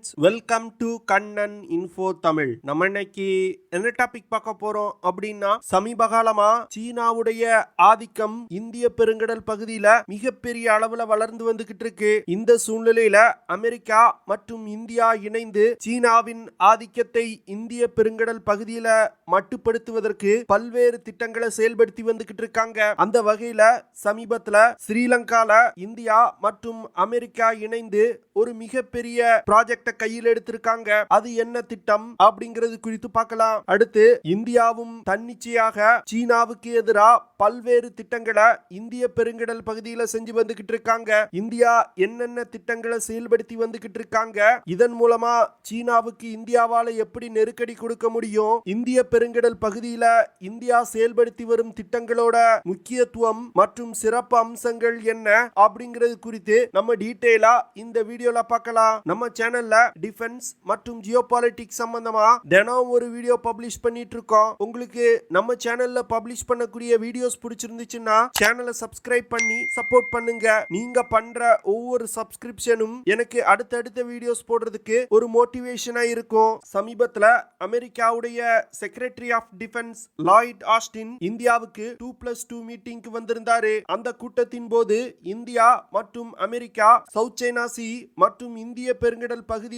Friends, welcome to Kannan info Tamil. நம்ம இன்னைக்கு என்ன டாபிக் பார்க்க போறோம் அப்படின்னா, சமீப காலமா சீனாவுடைய ஆதிக்கம் இந்திய பெருங்கடல் பகுதியில மிகப்பெரிய அளவுல வளர்ந்து வந்துகிட்டு இருக்கு. இந்த சூழ்நிலையில அமெரிக்கா மற்றும் இந்தியா இணைந்து சீனாவின் ஆதிக்கத்தை இந்திய பெருங்கடல் பகுதியில மட்டுப்படுத்துவதற்கு பல்வேறு திட்டங்களை செயல்படுத்தி வந்துகிட்டு இருக்காங்க. அந்த வகையில சமீபத்துல ஸ்ரீலங்கால இந்தியா மற்றும் அமெரிக்கா இணைந்து ஒரு மிகப்பெரிய ப்ராஜெக்ட கையில் எடுத்திருக்காங்க. அது என்ன திட்டம் அப்படிங்கிறது குறித்து பார்க்கலாம். அடுத்து, இந்தியாவும் தன்னிச்சையாக சீனாவுக்கு எதிராக பல்வேறு திட்டங்களை இந்திய பெருங்கடல் பகுதியில் செஞ்சு வந்துகிட்டு இருக்காங்க. இந்தியா என்னென்ன திட்டங்களை செயல்படுத்தி வந்துகிட்டு இருக்காங்க, இதன் மூலமா சீனாவுக்கு இந்தியாவால எப்படி நெருக்கடி கொடுக்க முடியும், இந்திய பெருங்கடல் பகுதியில இந்தியா செயல்படுத்தி வரும் திட்டங்களோட முக்கியத்துவம் மற்றும் சிறப்பு அம்சங்கள் என்ன அப்படிங்கிறது குறித்து நம்ம டீடைலா இந்த வீடியோல பார்க்கலாம். நம்ம சேனல்ல டிஃபென்ஸ் மற்றும் ஜியோபாலிட்டிக்ஸ் சம்பந்தமா தினம் ஒரு வீடியோ பப்ளிஷ் பண்ணிட்டு இருக்கோம். உங்களுக்கு நம்ம சேனல்ல பப்ளிஷ் பண்ணக்கூடிய வீடியோஸ் பிடிச்சிருந்துச்சுன்னா சேனலை சப்ஸ்கிரைப் பண்ணி சப்போர்ட் பண்ணுங்க. நீங்க பண்ற ஒவ்வொரு சப்ஸ்கிரிப்ஷனும் எனக்கு அடுத்தடுத்த வீடியோஸ் போடுறதுக்கு ஒரு மோட்டிவேஷனா இருக்கும். சமீபத்துல அமெரிக்காவுடைய secretary of defence Lloyd Austin இந்தியாவுக்கு 2+2 மீட்டிங்க்கு வந்திருந்தாரு. அந்த கூட்டத்தின் போது இந்தியா மற்றும் அமெரிக்கா சவுத் சைனா சி மற்றும் இந்திய பெருங்கடல் பகுதியில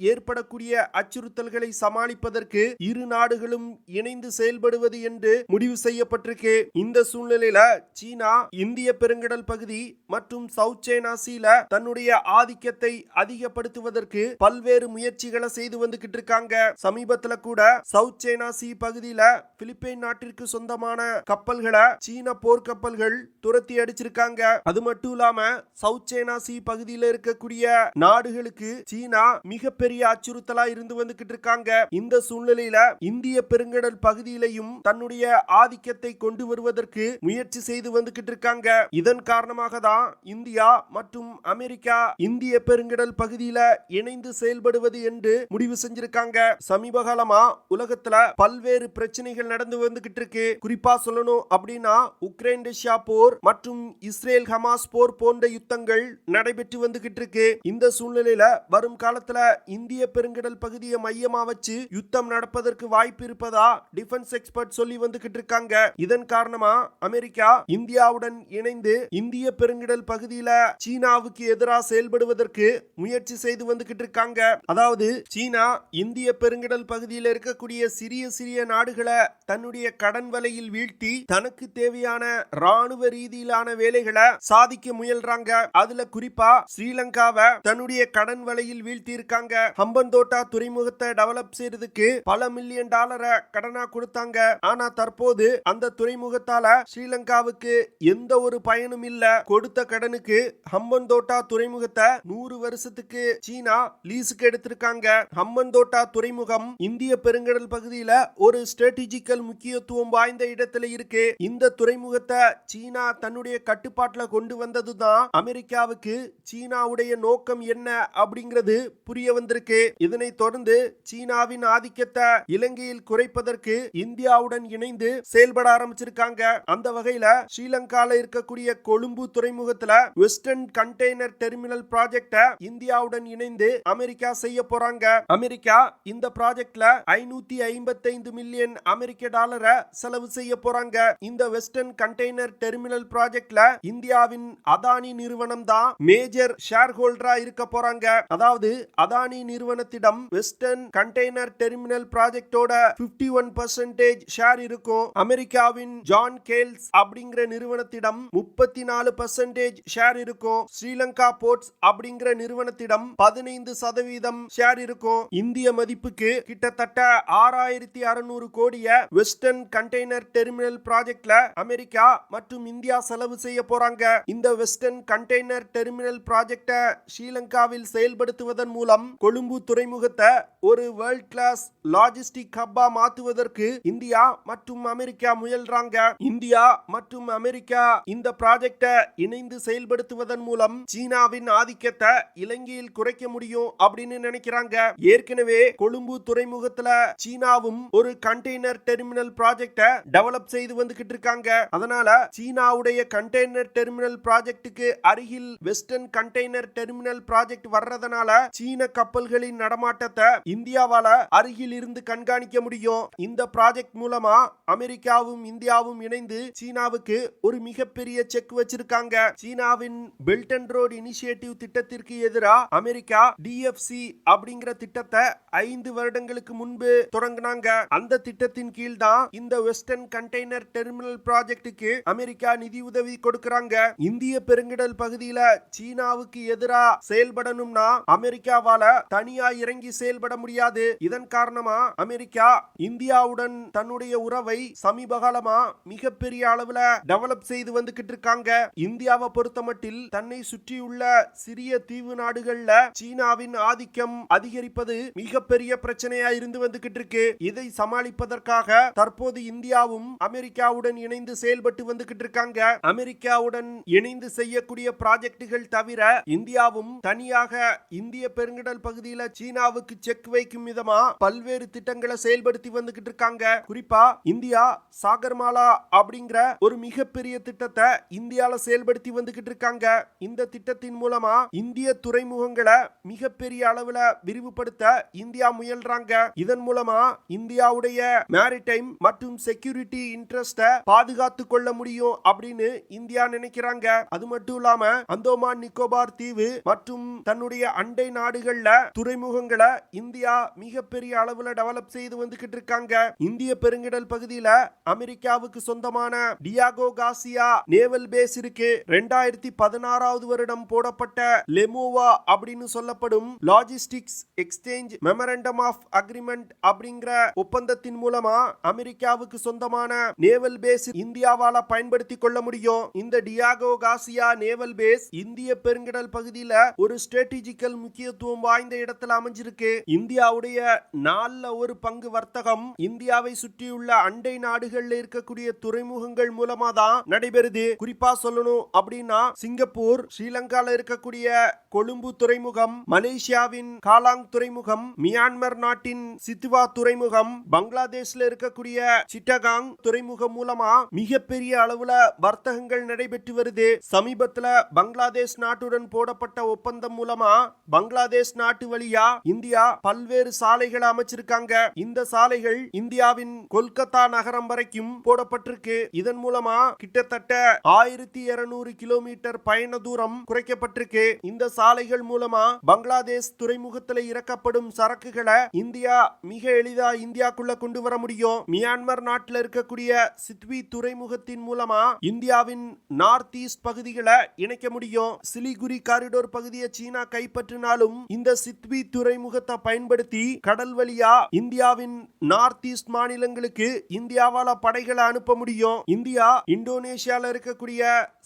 ஏற்படக்கூடிய அச்சுறுத்தல்களை சமாளிப்பதற்கு இரு நாடுகளும் இணைந்து செயல்படுவது என்று முடிவு செய்யப்பட்டிருக்கு. இந்த சூழ்நிலையில சீனா இந்திய பெருங்கடல் பகுதி மற்றும் சவுத் சைனா சீல தன்னுடைய ஆதிக்கத்தை அதிகப்படுத்துவதற்கு பல்வேறு முயற்சிகளை செய்து வந்துகிட்டு இருக்காங்க. சமீபத்துல கூட சவுத் சைனா சி பகுதியில பிலிப்பைன் நாட்டிற்கு சொந்தமான கப்பல்களை சீன போர்க்கப்பல்கள் துரத்தி அடிச்சிருக்காங்க. அது மட்டும் இல்லாம சவுத் சைனா சி பகுதியில் இருக்கக்கூடிய நாடுகளுக்கு சீனா மிகப்பெரிய அச்சுறுத்தலா இருந்து வந்துகிட்டு இருக்காங்க. இந்த சூழ்நிலையில இந்திய பெருங்கடல் பகுதியிலையும் தன்னுடைய ஆதிக்கத்தை கொண்டு வருவதற்கு முயற்சி செய்து வந்துகிட்டு இருக்காங்க. இதன் காரணமாக தான் இந்தியா மற்றும் அமெரிக்கா இந்திய பெருங்கடல் பகுதியில இணைந்து செயல்படுவது என்று முடிவு செஞ்சிருக்காங்க. சமீப காலமா உலகத்துல பல்வேறு பிரச்சனைகள் நடந்து வந்துகிட்டு இருக்கு. குறிப்பா சொல்லணும் அப்படின்னா, உக்ரைன் ரஷ்யா போர் மற்றும் இஸ்ரேல் ஹமாஸ் போர் போன்ற யுத்தங்கள் நடைபெற்று வந்துகிட்டு இருக்கு. இந்த சூழ்நிலையில வரும் காலத்துல இந்திய பெருங்கடல் பகுதியை மையமா வச்சு யுத்தம் நடப்பதற்கு வாய்ப்பு இருப்பதா டிஃபென்ஸ் எக்ஸ்பர்ட் சொல்லி வந்துகிட்டு இருக்காங்க. இதன் காரணமா அமெரிக்கா இந்தியாவுடன் இணைந்து இந்திய பெருங்கடல் பகுதியில சீனாவுக்கு எதிராக செயல்படுவதற்கு முயற்சி செய்து வந்துகிட்டு இருக்காங்க. அதாவது, சீனா இந்திய பெருங்கடல் பகுதியில் இருக்கக்கூடிய சிறிய சிறிய நாடுகளை தன்னுடைய கடன் வலையில் வீழ்த்தி தனக்கு தேவையான ராணுவ ரீதியிலான வேலைகளை சாதிக்க முயல்றாங்க. அதுல குறிப்பா ஸ்ரீலங்காவை தன்னுடைய கடன் வலையில் வீழ்த்தி இருக்காங்க. ஹம்பன்தோட்டா துறைமுகத்தை டெவலப் செய்யறதுக்கு பல மில்லியன் டாலரை கடனா கொடுத்தாங்க. ஆனா தற்போது அந்த துறைமுகத்தால ஸ்ரீலங்காவுக்கு எந்த ஒரு பயனும் இல்ல. கொடுத்த கடனுக்கு ஹம்பன்தோட்டா துறைமுகத்தை 100 வருஷத்துக்கு சீனா லீஸுக்கு எடுத்திருக்காங்க. ஹம்பன்தோட்டா துறைமுகம் இந்திய பெருங்கடல் பகுதியில ஒரு ஸ்ட்ராட்டஜிக்கல் முக்கியத்துவம் வாய்ந்த இடத்துல இருக்கு. இந்த துறைமுகத்தை சீனா தன்னுடைய கட்டுப்பாட்டுல கொண்டு வந்ததுதான் அமெரிக்காவுக்கு சீனாவுடைய நோக்கம் என்ன அப்படிங்கிறது புரிய வந்திருக்கு. இதனை தொடர்ந்து சீனாவின் ஆதிக்கத்தை இலங்கையில் குறைப்பதற்கு இந்தியாவுடன் இணைந்து செயல்பட ஆரம்பிச்சிருக்காங்க. அந்த வகையில ஸ்ரீலங்கால இருக்கக்கூடிய கொழும்பு துறைமுகத்துல வெஸ்டர்ன் கண்டெய்னர் டெர்மினல் ப்ராஜெக்ட இந்தியாவுடன் இணைந்து அமெரிக்கா செய்ய போறாங்க. அமெரிக்கா இந்த ப்ராஜெக்ட்ல 555 மில்லியன் அமெரிக்க டாலரை செலவு செய்ய போறாங்க. இந்த வெஸ்டர்ன் கண்டெய்னர் டெர்மினல் ப்ராஜெக்ட்ல இந்தியாவின் அதானி நிறுவனம் தான் மேஜர் ஷேர் ஹோல்டரா இருக்க போறாங்க. அதாவது, அதானி நிறுவனத்திடம் வெஸ்டர்ன் கண்டெய்னர் டெர்மினல் ப்ராஜெக்டோட 51% ஷேர் இருக்கும். அமெரிக்காவின் ஜான் கேல்ஸ் அப்படிங்கிற நிறுவனத்திடம் 34% ஷேர் இருக்கும். ஸ்ரீலங்கா போர்ட்ஸ் அப்படிங்கிற நிறுவனத்திடம் 15% ஷேர் இருக்கும். இந்திய மதிப்புக்கு கிட்டத்தட்ட 6600 கோடிய வெஸ்டர்ன் கண்டெய்னர் டெர்மினல் ப்ராஜெக்ட்ல அமெரிக்கா மற்றும் இந்தியா செலவு செய்ய போறாங்க. இந்த வெஸ்டர்ன் கண்டெய்னர் டெர்மினல் ப்ராஜெக்ட ஸ்ரீலங்காவில் செயல்படுத்துவதன் மூலம் கொழும்பு துறைமுகத்தை ஒரு வேர்ல்ட் கிளாஸ் லாஜிஸ்டிக் ஹப்பா மாற்றுவதற்கு இந்தியா மற்றும் அமெரிக்கா முயல்றாங்க. இந்தியா மற்றும் அமெரிக்கா இந்த ப்ராஜெக்டை இணைந்து செயல்படுத்துவதன் மூலம் சீனாவின் ஆதிக்கத்தை இலங்கையில் குறைக்க முடியும் அப்படின்னு நினைக்கிறாங்க. ஏற்கனவே கொழும்பு துறைமுகத்துல சீனாவும் ஒரு கண்டெய்னர் டெர்மினல் ப்ராஜெக்டை டெவலப் செய்து வந்துகிட்டு இருக்காங்க. அதனால சீனாவுடைய கண்டெய்னர் டெர்மினல் ப்ராஜெக்டுக்கு அருகில் வெஸ்டர்ன் கண்டெய்னர் டெர்மினல் ப்ராஜெக்ட் வர்றதுனால சீன கப்பல்களின் நடமாட்டத்தை இந்தியாவால அருகில் இருந்து கண்காணிக்க முடியும். இந்த ப்ராஜெக்ட் மூலமா அமெரிக்காவும் இந்தியாவும் இணைந்து சீனாவுக்கு ஒரு மிகப்பெரிய செக் வச்சிருக்காங்க. சீனாவின் பெல்ட் அண்ட் ரோட் இனிஷியேட்டிவ் திட்டத்திற்கு எதிராக அமெரிக்கா டிஎஃப்சி அப்படிங்கிற திட்டத்தை 5 வருடங்களுக்கு முன்பு தொடங்கினாங்க. அந்த திட்டத்தின் கீழ் தான் இந்த வெஸ்டர்ன் கண்டெய்னர் டெர்மினல் ப்ராஜெக்டுக்கு அமெரிக்கா நிதி உதவி கொடுக்கறாங்க. இந்திய பெருங்கடல் பகுதியில சீனாவுக்கு எதிராக செயல்படணும்னா அமெரிக்காவால தனியா இறங்கி செயல்பட முடியாது. இதன் காரணமா அமெரிக்கா இந்தியாவுடன் தன்னுடைய உறவை சமீப காலமா மிகப்பெரிய அளவுல டெவலப் செய்து வந்துகிட்டு இருக்காங்க. இந்தியாவை பொறுத்தமட்டில் தன்னை சுற்றியுள்ள சிறிய தீவு நாடுகள்ல சீனாவின் ஆதிக்கம் அதிகரிப்பது மிகப்பெரிய பிரச்சனையா இருந்து வந்துகிட்டு இருக்கு. இதை சமாளிப்பதற்காக தற்போது இந்தியாவும் அமெரிக்காவுடன் இணைந்து செயல்பட்டு வந்துகிட்டு இருக்காங்க. அமெரிக்காவுடன் இணைந்து செய்யக்கூடிய ப்ராஜெக்டுகள் தவிர இந்தியாவும் தனியாக இந்திய பெருங்கடல் பகுதியில் சீனாவுக்கு செக் வைக்கும் விதமா பல்வேறு திட்டங்களை செயல்படுத்தி வந்துகிட்டு இருக்காங்க. குறிப்பா இந்தியா சாகர்மாலா அப்படிங்கிற ஒரு மிகப்பெரிய திட்டத்தை இந்தியால செயல்படுத்தி வந்துகிட்டு இருக்காங்க. இந்த திட்டத்தின் மூலமா இந்திய துறைமுகங்களை மிகப்பெரிய அளவுல விரிவுபடுத்த இந்தியா முயல்றாங்க. இதன் மூலமா இந்தியாவுடைய மேரிடைம் மற்றும் செக்யூரிட்டி இன்ட்ரெஸ்ட பாதுகாத்து கொள்ள முடியும் அப்படின்னு இந்தியா நினைக்கிறாங்க. அது மட்டும் இல்லாம அந்தோமான் நிக்கோபார் தீவு மற்றும் தன்னுடைய அண்டை நாடுகள்ல துறைமுகங்களை இந்தியா மிகப்பெரிய அளவுல டெவலப் செய்து வந்துகிட்டு இருக்காங்க. இந்திய பெருங்கடல் பகுதியில அமெரிக்காவுக்கு சொந்தமான டியாகோ கார்சியா நேவல் பேஸ் இருக்கு. 2016 வருடம் போடப்பட்ட லெமோவா அப்படின்னு சொல்லப்படும் logistics exchange memorandum of agreement அப்படிங்கிற ஒப்பந்தத்தின் மூலமா அமெரிக்காவுக்கு சொந்தமான நேவல் பேஸ் இந்தியாவால பயன்படுத்தி கொள்ள முடியும். இந்த டியாகோ கார்சியா நேவல் பேஸ் இந்திய பெருங்கடல் பகுதியில ஒரு ஸ்ட்ராட்டஜிக்கல் முக்கியத்துவம் வாய்ந்த இடத்துல அமைஞ்சிருக்கு. இந்தியாவுடைய 4 பங்கு வர்த்தகம் இந்தியாவை சுற்றியுள்ள அண்டை நாடுகள்ல இருக்கக்கூடிய துறைமுகங்கள் மூலமா தான் நடைபெறுது. குறிப்பா சொல்லணும் அப்படின்னா சிங்கப்பூர், ஸ்ரீலங்கால இருக்கக்கூடிய கொழும்பு துறைமுகம், மலேசியாவின் காலாங் துறைமுகம், மியான்மர் நாட்டின் சித்துவா துறைமுகம், பங்களாதேஷ்ல இருக்கக்கூடிய சிட்டகாங் துறைமுகம் மூலமா மிகப்பெரிய அளவுல வர்த்தகங்கள் நடைபெற்று வருது. சமீபத்துல பங்களாதேஷ் நாட்டுடன் போடப்பட்ட ஒப்பந்தம் மூலமா பங்களாதேஷ் நாட்டு வழியா இந்தியா பல்வேறு சாலைகளை அமைச்சிருக்காங்க. இந்த சாலைகள் இந்தியாவின் கொல்கத்தா நகரம் வரைக்கும் போடப்பட்டிருக்கு. இதன் மூலமா கிட்டத்தட்ட 1200 கிலோமீட்டர் பயண தூரம் குறைக்கப்பட்டிருக்கு. இந்த சாலைகள் மூலமா பங்களாதேஷ் துறைமுகத்தில் இறக்கப்படும் சரக்குகளை இந்தியா மிக எளிதா இந்தியாக்குள்ள கொண்டு வர முடியும். மியான்மர் நாட்டில் இருக்கக்கூடிய சித்வி துறைமுகத்தின் மூலமா இந்தியாவின் நார்த் ஈஸ்ட் பகுதிகளை இணைக்க முடியும். சிலிகுரி காரிடோர் பகுதியை சீனா கைப்பற்றினாலும் இந்த சித்வி துறைமுகத்தை பயன்படுத்தி கடல் வழியா இந்தியாவின் நார்த் ஈஸ்ட் மாநிலங்களுக்கு இந்தியாவால படைகளை அனுப்ப முடியும். இந்தியா இந்தோனேஷியால இருக்கக்கூடிய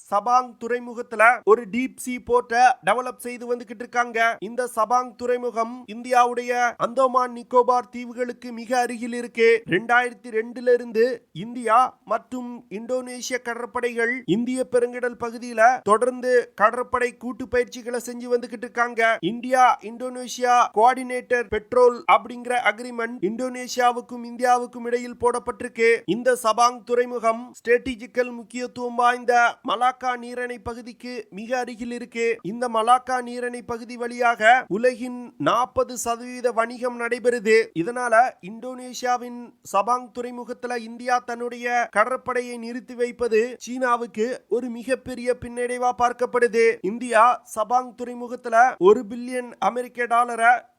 சபாங் துறைமுகத்துல ஒரு டீப் சி போர்ட்டை டெவலப் செய்து வந்துகிட்டு இருக்காங்க. இந்த சபாங் துறைமுகம் இந்தியாவுடைய அந்தோமான் நிக்கோபார் தீவுகளுக்கு மிக அருகில் இருக்கு. 2002 இருந்து இந்தியா மற்றும் இந்தோனேஷிய கடற்படைகள் இந்திய பெருங்கடல் பகுதியில தொடர்ந்து கடற்படை கூட்டு பயிற்சிகளை செஞ்சு வந்துகிட்டு இருக்காங்க. இந்தியா இந்தோனேஷியா கோஆர்டினேட்டர் பெட்ரோல் அப்படிங்கிற அக்ரிமெண்ட் இந்தோனேஷியாவுக்கும் இந்தியாவுக்கும் இடையில் போடப்பட்டிருக்கு. இந்த சபாங் துறைமுகம் ஸ்ட்ராட்டஜிக்கல் முக்கியத்துவம் வாய்ந்த மலாக்கா நீரணை பகுதிக்கு மிக அருகில் இருக்கு. இந்த மலாக்கா நீரணை பகுதி வழியாக உலகின் 40% வணிகம் நடைபெறுது. இதனால இந்தோனேஷியாவின் சபாங் துறைமுகத்துல இந்தியா தன்னுடைய கடற்படையை நிறுத்தி வைப்பது சீனாவுக்கு ஒரு மிகப்பெரிய பின்னடைவா பார்க்கப்படுது. இந்தியா சபாங் துறைமுகத்துல $1 பில்லியன்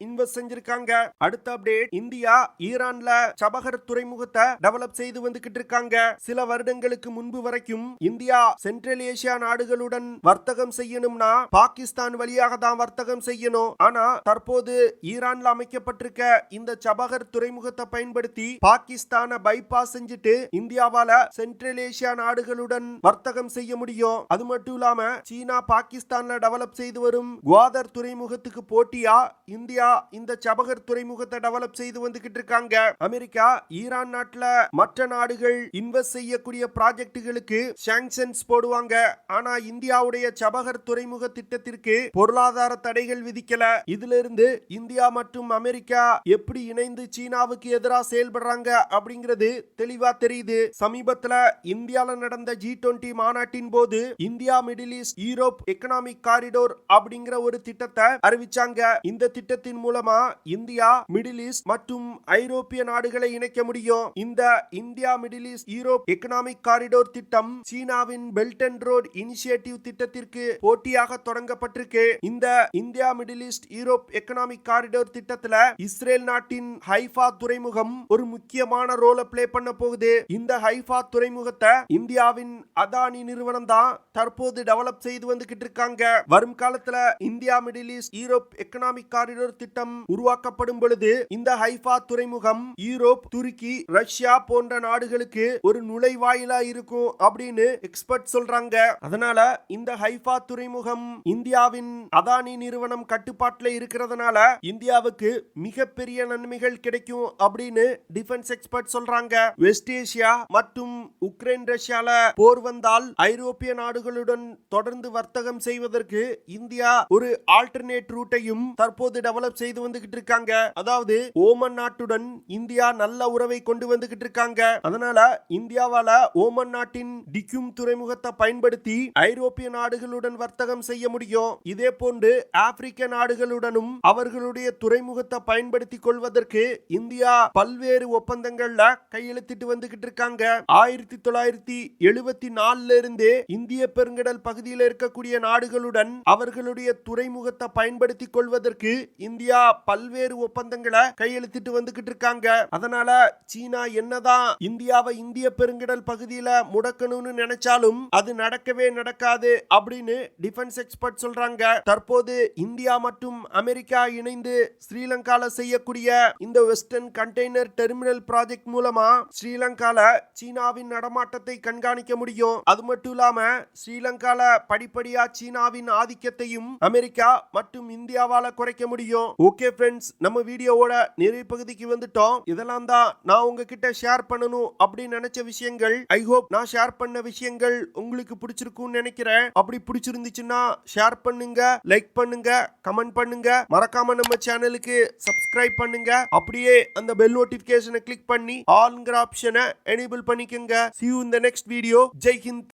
இன்வெஸ்ட் செஞ்சிருக்காங்க. அடுத்த அப்டேட், இந்தியா ஈரான்ல சபஹர் துறைமுகத்தை டெவலப் செய்து வந்துகிட்டு இருக்காங்க. சில வருடங்களுக்கு முன்பு வரைக்கும் இந்தியா சென்ட்ரல் ஏசியா நாடுகளுடன் வர்த்தகம் செய்யணும்னா பாகிஸ்தான் வழியாக தான் வர்த்தகம் செய்யணும். ஆனா தற்போது ஈரான்ல அமைக்கப்பட்டிருக்க இந்த சபஹர் துறைமுகத்தை பயன்படுத்தி பாகிஸ்தானை பைபாஸ் செஞ்சுட்டு இந்தியாவால சென்ட்ரல் ஏசியா நாடுகளுடன் வர்த்தகம் செய்ய முடியும். அது மட்டும் இல்லாம சீனா பாகிஸ்தான்ல டெவலப் செய்து வரும் குவாதர் துறைமுகத்துக்கு போட்டியா இந்தியா இந்த சபஹர் துறைமுகத்தை டெவலப் செய்து வந்துகிட்டு இருக்காங்க. அமெரிக்கா ஈரான் நாட்டுல மற்ற நாடுகள் இன்வெஸ்ட் செய்யக்கூடிய ப்ராஜெக்டுகளுக்கு சாங்ஷன்ஸ் போடுவாங்க. ஆனா இந்தியாவுடைய சபஹர் துறைமுக திட்டத்திற்கு பொருளாதார தடைகள் விதிக்கல. இதுல இருந்து இந்தியா மற்றும் அமெரிக்கா எப்படி இணைந்து சீனாவுக்கு எதிராக செயல்படுறாங்க அப்படிங்கிறது தெளிவா தெரியுது. சமீபத்துல இந்தியால நடந்த G20 மாநாட்டின் போது India Middle East Europe Economic Corridor அப்படிங்கிற ஒரு திட்டத்தை அறிவிச்சு அறிவிச்சாங்க. இந்த திட்டத்தின் மூலமா இந்தியா, மிடில் ஈஸ்ட் மற்றும் ஐரோப்பிய நாடுகளை இணைக்க முடியும். இந்த India Middle East Europe Economic Corridor திட்டம் சீனாவின் பெல்ட் அண்ட் ரோட் இனிஷியேட்டிவ் திட்டத்திற்கு போட்டியாக தொடங்கப்பட்டிருக்கு. இந்த India Middle East Europe Economic Corridor திட்டத்துல இஸ்ரேல் நாட்டின் ஹைஃபா துறைமுகம் ஒரு முக்கியமான ரோலை பிளே பண்ண போகுது. இந்த ஹைஃபா துறைமுகத்தை இந்தியாவின் அதானி நிறுவனம் தான் தற்போது டெவலப் செய்து வந்துகிட்டு இருக்காங்க. வரும் காலத்துல India Middle East Europe Economic Corridor திட்டம் உருவாக்கப்படும் பொழுது இந்த ஹைஃபா துறைமுகம் யூரோப், துருக்கி, ரஷ்யா போன்ற நாடுகளுக்கு ஒரு நுழைவாயிலா இருக்கும் அப்படின்னு எக்ஸ்பர்ட் சொல்றாங்க. அதனால இந்த ஹைஃபா துறைமுகம் இந்தியாவின் அதானி நிறுவனம் கட்டுப்பாட்டுல இருக்கிறதுனால இந்தியாவுக்கு மிகப்பெரிய நன்மைகள் கிடைக்கும் அப்படின்னு டிஃபென்ஸ் எக்ஸ்பர்ட் சொல்றாங்க. வெஸ்ட் ஏசியா மற்றும் உக்ரைன், ரஷ்யால போர் வந்தால் ஐரோப்பிய நாடுகளுடன் தொடர்ந்து வர்த்தகம் செய்வதற்கு இந்தியா ஒரு ஆல்டர்னேட் ரூட்டையும் தற்போது டெவலப் செய்து வந்துகிட்டு இருக்காங்க. அதாவது ஓமன் நாட்டுடன் இந்தியா நல்ல உறவை கொண்டு வந்துகிட்டு இருக்காங்க. அதனால இந்தியாவால ஓமன் நாட்டின் டிக்யூம் துறைமுகத்தை பயன்படுத்தி ஐரோப்பிய நாடுகளுடன் வர்த்தகம் செய்ய முடியும். இதே போன்று ஆப்பிரிக்க நாடுகளுடனும் அவர்களுடைய துறைமுகத்தை பயன்படுத்திக் கொள்வதற்கு இந்தியா பல்வேறு ஒப்பந்தங்கள்ல கையெழுத்திட்டு வந்துகிட்டு இருக்காங்க. 1974 இருந்தே இந்திய பெருங்கடல் பகுதியில் இருக்கக்கூடிய நாடுகளுடன் அவர்களுடைய துறைமுகத்தை பயன்படுத்திக் கொள்வதற்கு இந்தியா பல்வேறு ஒப்பந்தங்களை கையெழுத்திட்டு வந்துகிட்டு இருக்காங்க. அதனால சீனா என்னதான் இந்தியாவை இந்திய பெருங்கடல் பகுதியில முடக்கணும்னு நினைச்சாலும் அது நடக்கவே நடக்காது அப்படின்னு டிஃபென்ஸ் எக்ஸ்பர்ட் சொல்றாங்க. தற்போது இந்தியா மற்றும் அமெரிக்கா இணைந்து ஸ்ரீலங்கால செய்யக்கூடிய இந்த வெஸ்டர்ன் கண்டெய்னர் டெர்மினல் ப்ராஜெக்ட் மூலமா ஸ்ரீலங்கால சீனாவின் நடமாட்டத்தை கண்காணிக்க முடியும். அது மட்டும் இல்லாம ஸ்ரீலங்கால படிப்படியா சீனாவின் ஆதிக்கத்தையும் அமெரிக்கா மற்றும் இந்தியாவால குறைக்க முடியும். ஓகே ஃப்ரெண்ட்ஸ், நம்ம வீடியோவோட நிறைய பகுதிக்கு வந்துட்டோம். இதெல்லாம் தான் நான் உங்ககிட்ட ஷேர் பண்ணணும் அப்படின்னு நினைச்ச விஷயங்கள். ஐ ஹோப் நான் ஷேர் பண்ண விஷயங்கள் உங்களுக்கு பிடிச்சிருக்கும்னு நினைக்கிறேன். அப்படி பிடிச்சிருந்துச்சுன்னா ஷேர் பண்ணுங்க, லைக் பண்ணுங்க, கமெண்ட் பண்ணுங்க. மறக்காம நம்ம சேனலுக்கு சப்ஸ்கிரைப் பண்ணுங்க. அப்படியே அந்த பெல் நோட்டிபிகேஷனை கிளிக் பண்ணி ஆல்ங்கிற ஆப்ஷனை எனேபிள் பண்ணிக்கங்க. See you in the next video. Jai Hind.